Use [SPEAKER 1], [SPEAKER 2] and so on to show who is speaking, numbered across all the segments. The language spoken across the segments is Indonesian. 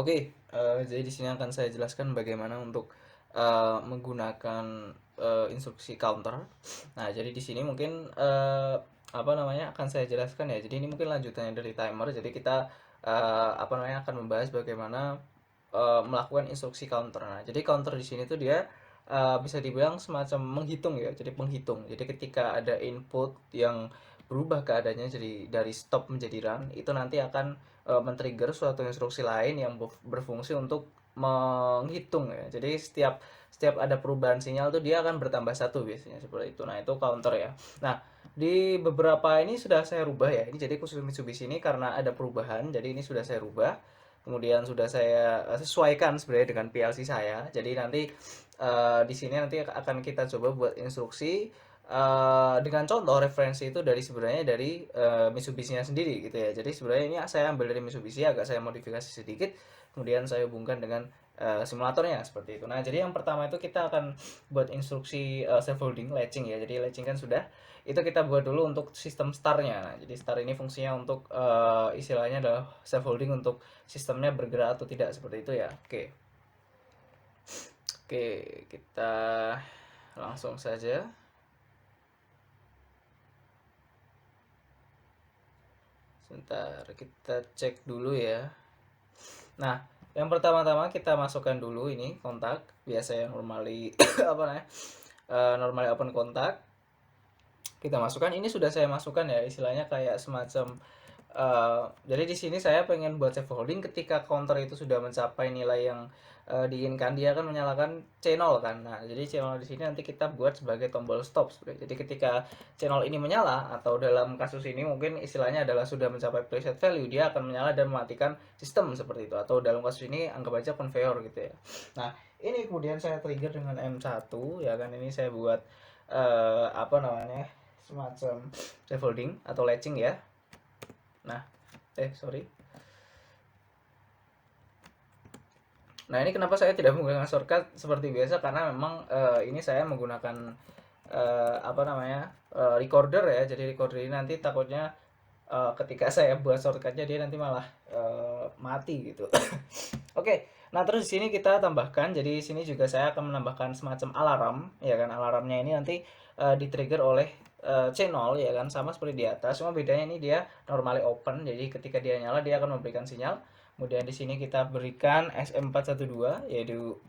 [SPEAKER 1] Oke, jadi di sini akan saya jelaskan bagaimana untuk menggunakan instruksi counter. Nah, jadi di sini mungkin apa namanya akan saya jelaskan ya. Jadi ini mungkin lanjutannya dari timer. Jadi kita apa namanya akan membahas bagaimana melakukan instruksi counter. Nah, jadi counter di sini tuh dia bisa dibilang semacam menghitung ya. Jadi penghitung. Jadi ketika ada input yang berubah keadaannya jadi dari stop menjadi run, itu nanti akan men-trigger suatu instruksi lain yang berfungsi untuk menghitung ya. Jadi setiap setiap ada perubahan sinyal tuh dia akan bertambah satu biasanya seperti itu. Nah, itu counter ya. Nah, di beberapa ini sudah saya rubah ya. Ini jadi khusus Mitsubishi ini karena ada perubahan, jadi ini sudah saya rubah. Kemudian sudah saya sesuaikan sebenarnya dengan PLC saya. Jadi nanti di sini nanti akan kita coba buat instruksi dengan contoh referensi itu dari sebenarnya dari Mitsubishi-nya sendiri gitu ya. Jadi sebenarnya ini saya ambil dari Mitsubishi, agak saya modifikasi sedikit, kemudian saya hubungkan dengan simulatornya seperti itu. Nah, jadi yang pertama itu kita akan buat instruksi self holding latching ya. Jadi latching kan sudah itu kita buat dulu untuk sistem startnya. Nah, jadi start ini fungsinya untuk istilahnya adalah self holding untuk sistemnya bergerak atau tidak seperti itu ya. Oke. Oke, kita langsung saja. Sebentar, kita cek dulu ya. Nah, yang pertama-tama kita masukkan dulu ini kontak. Biasa yang normally apa namanya? Normally open kontak. Kita masukkan, ini sudah saya masukkan ya, istilahnya kayak semacam jadi di sini saya pengen buat safe holding ketika counter itu sudah mencapai nilai yang diinginkan, dia akan menyalakan channel kan. Nah, jadi channel di sini nanti kita buat sebagai tombol stop sebenarnya. Jadi ketika channel ini menyala, atau dalam kasus ini mungkin istilahnya adalah sudah mencapai preset value, dia akan menyala dan mematikan sistem seperti itu. Atau dalam kasus ini anggap aja conveyor gitu ya. Nah, ini kemudian saya trigger dengan M1 ya kan, ini saya buat apa namanya, semacam safe holding atau latching ya. Nah, sorry. Nah, ini kenapa saya tidak menggunakan shortcut seperti biasa, karena memang ini saya menggunakan apa namanya, recorder ya. Jadi recorder ini nanti takutnya ketika saya buat shortcutnya dia nanti malah mati gitu. Oke, nah terus di sini kita tambahkan. Jadi di sini juga saya akan menambahkan semacam alarm, ya kan. Alarmnya ini nanti di-trigger oleh channel ya kan, sama seperti di atas. Cuma bedanya ini dia normally open. Jadi ketika dia nyala dia akan memberikan sinyal. Kemudian di sini kita berikan SM412, yaitu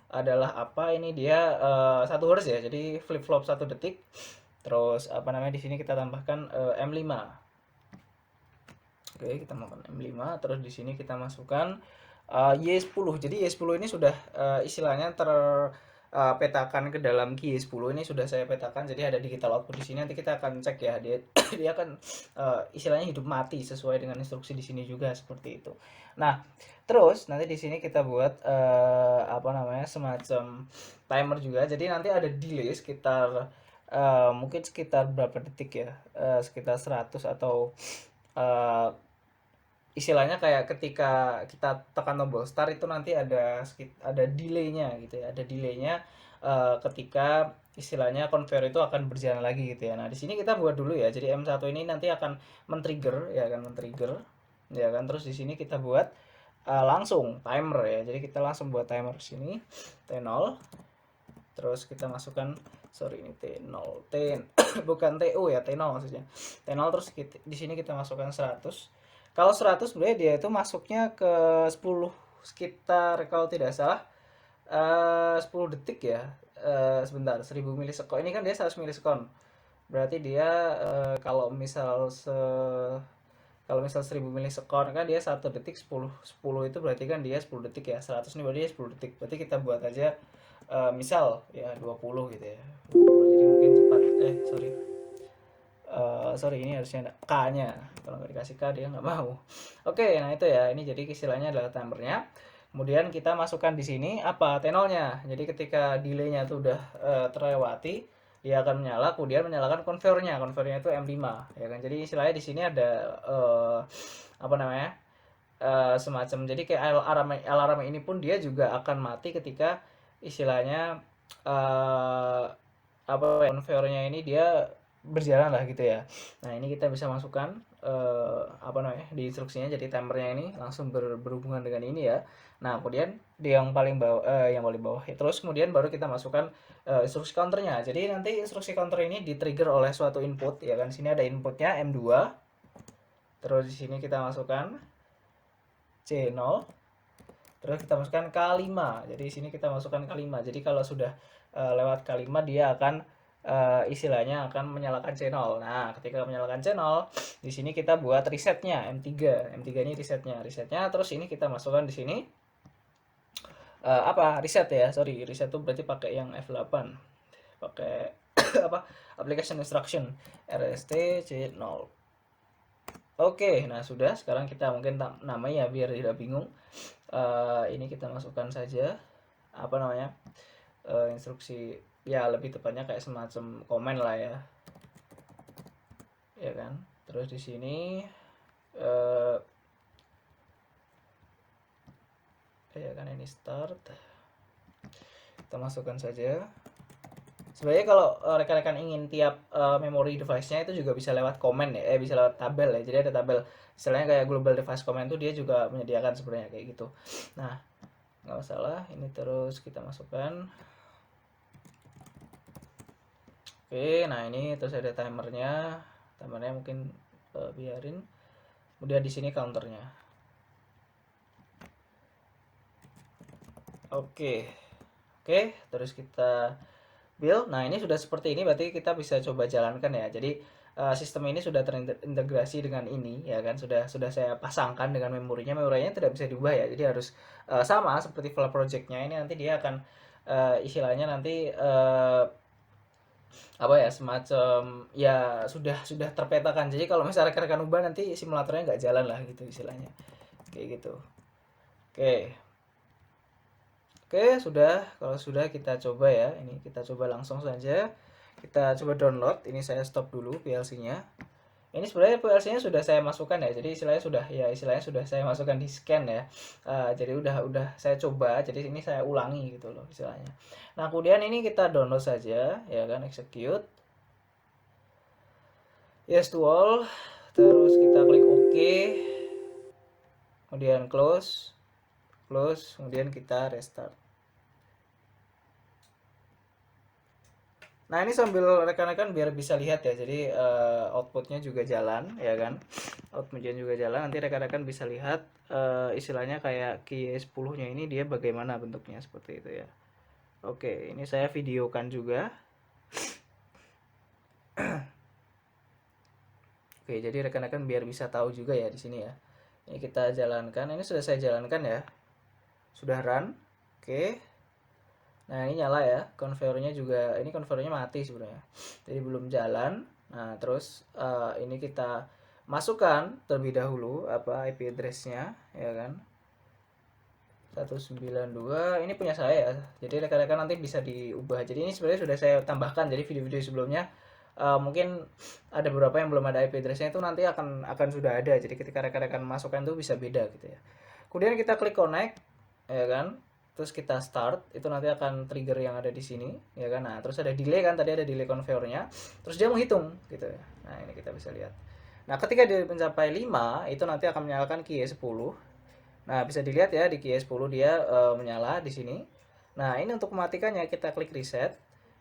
[SPEAKER 1] adalah apa ini, dia 1 Hz ya. Jadi flip flop 1 detik. Terus apa namanya, di sini kita tambahkan M5. Oke, kita masukkan M5, terus di sini kita masukkan Y10. Jadi Y10 ini sudah istilahnya terpetakan ke dalam key Y10 ini sudah saya petakan. Jadi ada digital output di sini. Nanti kita akan cek ya, dia dia akan istilahnya hidup mati sesuai dengan instruksi di sini juga seperti itu. Nah, terus nanti di sini kita buat apa namanya, semacam timer juga. Jadi nanti ada delay sekitar mungkin sekitar berapa detik ya? Sekitar 100 atau eh, istilahnya kayak ketika kita tekan tombol start itu nanti ada delaynya gitu ya, ada delaynya ketika istilahnya conveyor itu akan berjalan lagi gitu ya. Nah, di sini kita buat dulu ya. Jadi M1 ini nanti akan men-trigger ya kan, men-trigger ya kan. Terus di sini kita buat langsung timer ya. Jadi kita langsung buat timer di sini T0. Terus kita masukkan, sorry ini T0, bukan TO ya, T0 maksudnya. T0, terus di sini kita masukkan 100. Kalau 100 sebenarnya dia itu masuknya ke 10 sekitar, kalau tidak salah 10 detik ya. Sebentar, 1000 milisekon. Ini kan dia 100 milisekon. Berarti dia kalau misal 1000 milisekon kan dia 1 detik 10 10 itu berarti kan dia 10 detik ya. 100 ini berarti dia 10 detik. Berarti kita buat aja misal ya 20 gitu ya. 20, jadi mungkin cepat. Sorry. Sorry, ini harusnya ada K-nya. Kalau nggak dikasih K dia nggak mau. Oke, nah itu ya. Ini jadi istilahnya adalah timernya. Kemudian kita masukkan di sini apa, tenolnya. Jadi ketika delaynya itu udah terlewati, dia akan menyala, kemudian menyalakan konvernya. Konvernya itu M5 ya kan. Jadi istilahnya di sini ada apa namanya, semacam, jadi kayak alarm ini pun dia juga akan mati ketika istilahnya apa ya, konveyornya ini dia berjalan lah gitu ya. Nah, ini kita bisa masukkan apa namanya, di instruksinya, jadi timernya ini langsung berhubungan dengan ini ya. Nah kemudian di yang paling bawah terus kemudian baru kita masukkan instruksi counternya. Jadi nanti instruksi counter ini di trigger oleh suatu input ya kan. Sini ada inputnya M2, terus di sini kita masukkan C0, terus kita masukkan K5. Jadi di sini kita masukkan K5. Jadi kalau sudah lewat K5 dia akan istilahnya akan menyalakan channel. Nah, ketika menyalakan channel, di sini kita buat resetnya M3. M3 ini resetnya. Resetnya terus ini kita masukkan di sini apa? Reset ya. Sorry, reset itu berarti pakai yang F8. Pakai apa? Application instruction RST C0. Oke, nah sudah. Sekarang kita mungkin namanya biar tidak bingung. Ini kita masukkan saja apa namanya? Instruksi ya, lebih tepatnya kayak semacam komen lah ya. Ya kan? Terus di sini ya kan ini start. Kita masukkan saja. Sebenarnya kalau rekan-rekan ingin tiap memori device-nya itu juga bisa lewat komen ya, bisa lewat tabel ya. Jadi ada tabel istilahnya kayak global device comment itu dia juga menyediakan sebenarnya kayak gitu. Nah, nggak masalah, ini terus kita masukkan. Oke, nah ini terus ada timernya. Timernya mungkin biarin. Kemudian di sini counternya. Oke. Oke, terus kita build. Nah, ini sudah seperti ini berarti kita bisa coba jalankan ya. Jadi sistem ini sudah terintegrasi dengan ini ya kan, sudah saya pasangkan dengan memorinya. Memorinya tidak bisa diubah ya. Jadi harus sama seperti file projectnya. Ini nanti dia akan istilahnya nanti apa ya, semacam ya sudah terpetakan. Jadi kalau misalnya rekan-rekan ubah nanti simulatornya nggak jalan lah gitu istilahnya. Kayak gitu. Oke. Oke, sudah. Kalau sudah kita coba ya. Ini kita coba langsung saja. Kita coba download. Ini saya stop dulu PLC-nya. Ini sebenarnya PLC-nya sudah saya masukkan ya. Jadi istilahnya sudah saya masukkan di scan ya. Jadi udah saya coba. Jadi ini saya ulangi gitu loh istilahnya. Nah, kemudian ini kita download saja ya kan, execute. Yes to all. Terus kita klik OK. Kemudian close. Kemudian kita restart. Nah, ini sambil rekan-rekan biar bisa lihat ya. Jadi outputnya juga jalan ya kan. Outputnya juga jalan. Nanti rekan-rekan bisa lihat istilahnya kayak key 10-nya ini dia bagaimana bentuknya seperti itu ya. Oke, ini saya videokan juga. Oke, jadi rekan-rekan biar bisa tahu juga ya di sini ya. Ini kita jalankan. Ini sudah saya jalankan ya. Sudah run. Oke. Nah, ini nyala ya. Conveyor-nya juga, ini conveyor-nya mati sebenarnya. Jadi belum jalan. Nah, terus ini kita masukkan terlebih dahulu apa IP address-nya ya kan. 192 ini punya saya ya. Jadi rekan-rekan nanti bisa diubah. Jadi ini sebenarnya sudah saya tambahkan. Jadi video-video sebelumnya mungkin ada beberapa yang belum ada IP address-nya, itu nanti akan sudah ada. Jadi ketika rekan-rekan masukkan itu bisa beda gitu ya. Kemudian kita klik connect ya kan. Terus kita start, itu nanti akan trigger yang ada di sini ya kan. Nah, terus ada delay kan, tadi ada delay conveyor-nya. Terus dia menghitung gitu ya. Nah, ini kita bisa lihat. Nah, ketika dia mencapai 5, itu nanti akan menyalakan key 10. Nah, bisa dilihat ya di key 10 dia menyala di sini. Nah, ini untuk mematikannya kita klik reset.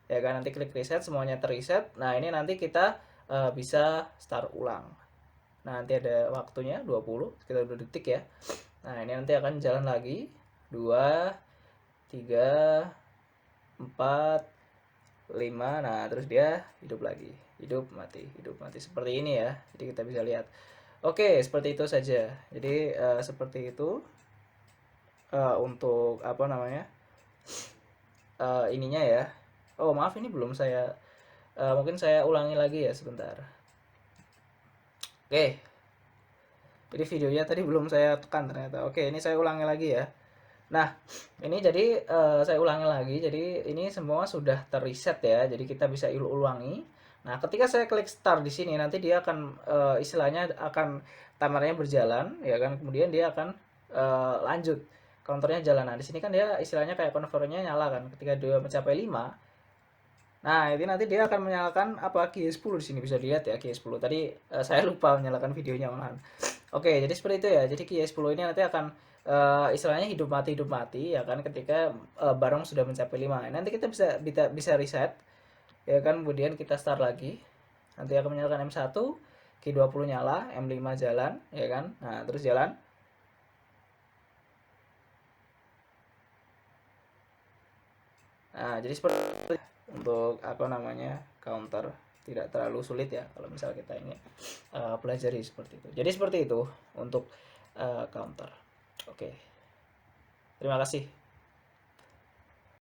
[SPEAKER 1] Ya kan, nanti klik reset semuanya terreset. Nah, ini nanti kita bisa start ulang. Nah, nanti ada waktunya 20, sekitar 2 detik ya. Nah, ini nanti akan jalan lagi. 2, 3, 4, 5. Nah, terus dia hidup lagi. Hidup mati seperti ini ya. Jadi kita bisa lihat. Oke, seperti itu saja. Jadi seperti itu untuk apa namanya? Ininya ya. Oh, maaf ini belum saya mungkin saya ulangi lagi ya sebentar. Oke. Jadi videonya tadi belum saya tekan ternyata. Oke, ini saya ulangi lagi ya. Nah, ini jadi saya ulangi lagi. Jadi ini semua sudah terreset ya. Jadi kita bisa ulangi. Nah, ketika saya klik start di sini nanti dia akan istilahnya akan timernya berjalan ya kan. Kemudian dia akan lanjut. Counternya jalan. Nah, di sini kan dia istilahnya kayak converternya nyala kan. Ketika dia mencapai 5, Nah, ini nanti dia akan menyalakan apa Q10 di sini bisa dilihat ya Q10. Tadi saya lupa menyalakan videonya malahan. Oke, jadi seperti itu ya. Jadi Q10 ini nanti akan istilahnya hidup mati ya kan ketika barang sudah mencapai 5. Nanti kita bisa reset ya kan, kemudian kita start lagi. Nanti akan menyalakan M1, Q20 nyala, M5 jalan ya kan. Nah, terus jalan. Nah, jadi seperti untuk apa namanya counter tidak terlalu sulit ya kalau misal kita ini pelajari seperti itu. Jadi seperti itu untuk counter. Oke, terima kasih.